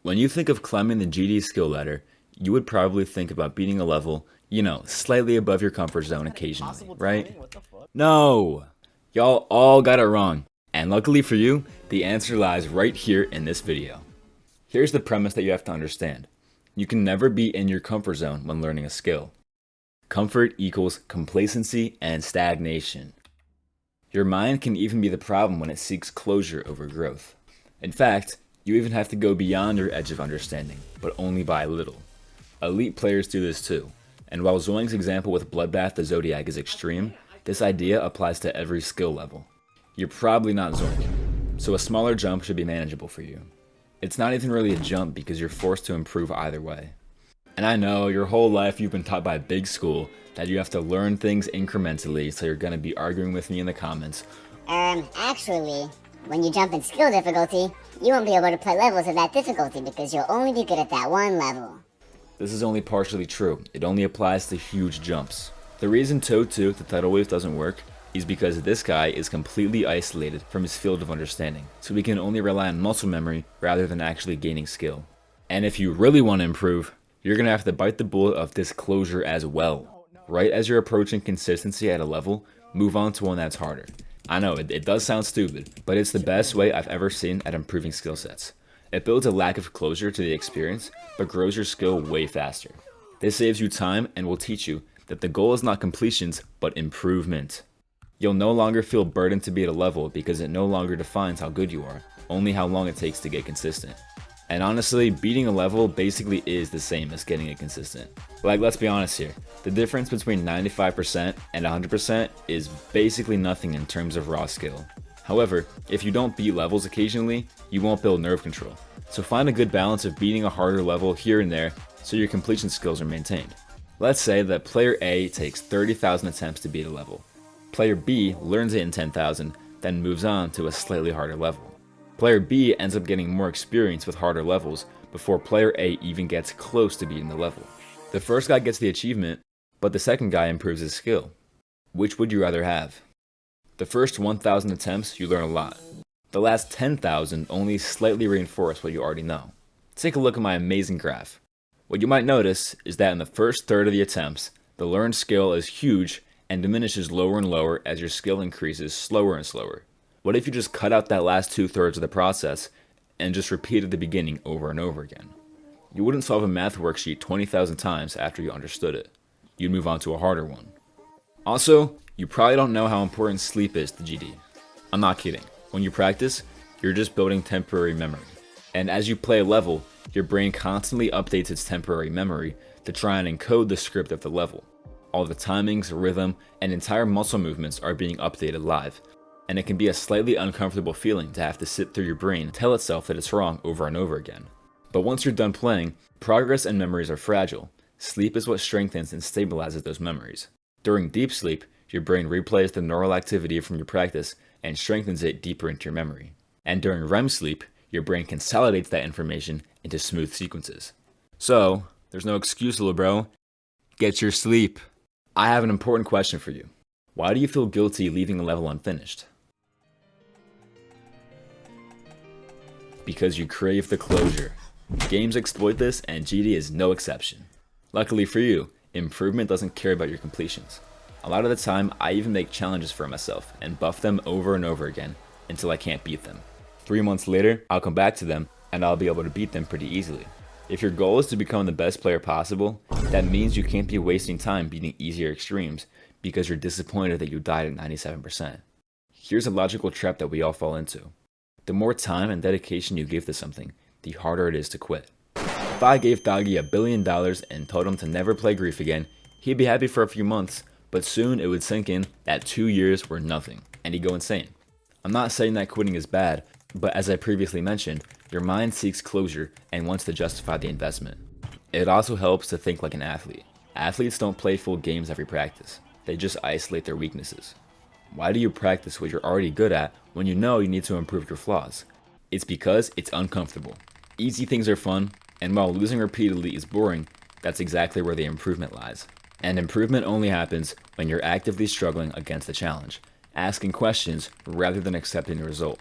When you think of climbing the GD skill ladder, you would probably think about beating a level, slightly above your comfort zone occasionally, right? No! Y'all all got it wrong. And luckily for you, the answer lies right here in this video. Here's the premise that you have to understand. You can never be in your comfort zone when learning a skill. Comfort equals complacency and stagnation. Your mind can even be the problem when it seeks closure over growth. In fact, you even have to go beyond your edge of understanding, but only by a little. Elite players do this too, and while Zoing's example with Bloodbath the Zodiac is extreme, this idea applies to every skill level. You're probably not Zoink, so a smaller jump should be manageable for you. It's not even really a jump because you're forced to improve either way. And I know your whole life you've been taught by big school that you have to learn things incrementally, so you're gonna be arguing with me in the comments. Actually, when you jump in skill difficulty, you won't be able to play levels of that difficulty because you'll only be good at that one level. This is only partially true. It only applies to huge jumps. The reason Toad 2, the tidal wave, doesn't work is because this guy is completely isolated from his field of understanding, so he can only rely on muscle memory rather than actually gaining skill. And if you really want to improve, you're going to have to bite the bullet of disclosure as well. Right as you're approaching consistency at a level, move on to one that's harder. I know, it does sound stupid, but it's the best way I've ever seen at improving skill sets. It builds a lack of closure to the experience, but grows your skill way faster. This saves you time and will teach you that the goal is not completions, but improvement. You'll no longer feel burdened to be at a level because it no longer defines how good you are, only how long it takes to get consistent. And honestly, beating a level basically is the same as getting it consistent. Like, let's be honest here, the difference between 95% and 100% is basically nothing in terms of raw skill. However, if you don't beat levels occasionally, you won't build nerve control. So find a good balance of beating a harder level here and there so your completion skills are maintained. Let's say that player A takes 30,000 attempts to beat a level. Player B learns it in 10,000, then moves on to a slightly harder level. Player B ends up getting more experience with harder levels before player A even gets close to beating the level. The first guy gets the achievement, but the second guy improves his skill. Which would you rather have? The first 1,000 attempts, you learn a lot. The last 10,000 only slightly reinforce what you already know. Take a look at my amazing graph. What you might notice is that in the first third of the attempts, the learned skill is huge and diminishes lower and lower as your skill increases slower and slower. What if you just cut out that last 2/3 of the process and just repeated the beginning over and over again? You wouldn't solve a math worksheet 20,000 times after you understood it. You'd move on to a harder one. Also, you probably don't know how important sleep is to GD. I'm not kidding. When you practice, you're just building temporary memory. And as you play a level, your brain constantly updates its temporary memory to try and encode the script of the level. All the timings, rhythm, and entire muscle movements are being updated live. And it can be a slightly uncomfortable feeling to have to sit through your brain tell itself that it's wrong over and over again. But once you're done playing, progress and memories are fragile. Sleep is what strengthens and stabilizes those memories. During deep sleep, your brain replays the neural activity from your practice and strengthens it deeper into your memory. And during REM sleep, your brain consolidates that information into smooth sequences. So, there's no excuse, little bro. Get your sleep. I have an important question for you. Why do you feel guilty leaving a level unfinished? Because you crave the closure. Games exploit this, and GD is no exception. Luckily for you, improvement doesn't care about your completions. A lot of the time, I even make challenges for myself and buff them over and over again until I can't beat them. 3 months later, I'll come back to them and I'll be able to beat them pretty easily. If your goal is to become the best player possible, that means you can't be wasting time beating easier extremes because you're disappointed that you died at 97%. Here's a logical trap that we all fall into. The more time and dedication you give to something, the harder it is to quit. If I gave Doggy $1 billion and told him to never play Grief again, he'd be happy for a few months, but soon it would sink in that 2 years were nothing, and he'd go insane. I'm not saying that quitting is bad, but as I previously mentioned, your mind seeks closure and wants to justify the investment. It also helps to think like an athlete. Athletes don't play full games every practice. They just isolate their weaknesses. Why do you practice what you're already good at when you know you need to improve your flaws? It's because it's uncomfortable. Easy things are fun, and while losing repeatedly is boring, that's exactly where the improvement lies. And improvement only happens when you're actively struggling against the challenge, asking questions rather than accepting the result.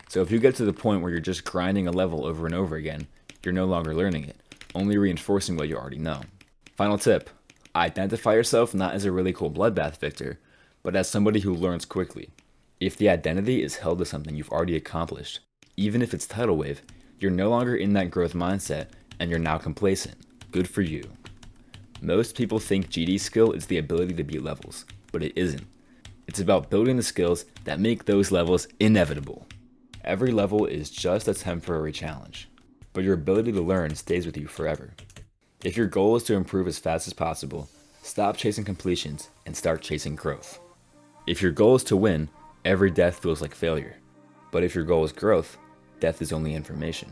So if you get to the point where you're just grinding a level over and over again, you're no longer learning it, only reinforcing what you already know. Final tip, identify yourself not as a really cool bloodbath victor, but as somebody who learns quickly. If the identity is held to something you've already accomplished, even if it's tidal wave, you're no longer in that growth mindset and you're now complacent. Good for you. Most people think GD skill is the ability to beat levels, but it isn't. It's about building the skills that make those levels inevitable. Every level is just a temporary challenge, but your ability to learn stays with you forever. If your goal is to improve as fast as possible, stop chasing completions and start chasing growth. If your goal is to win, every death feels like failure. But if your goal is growth, death is only information.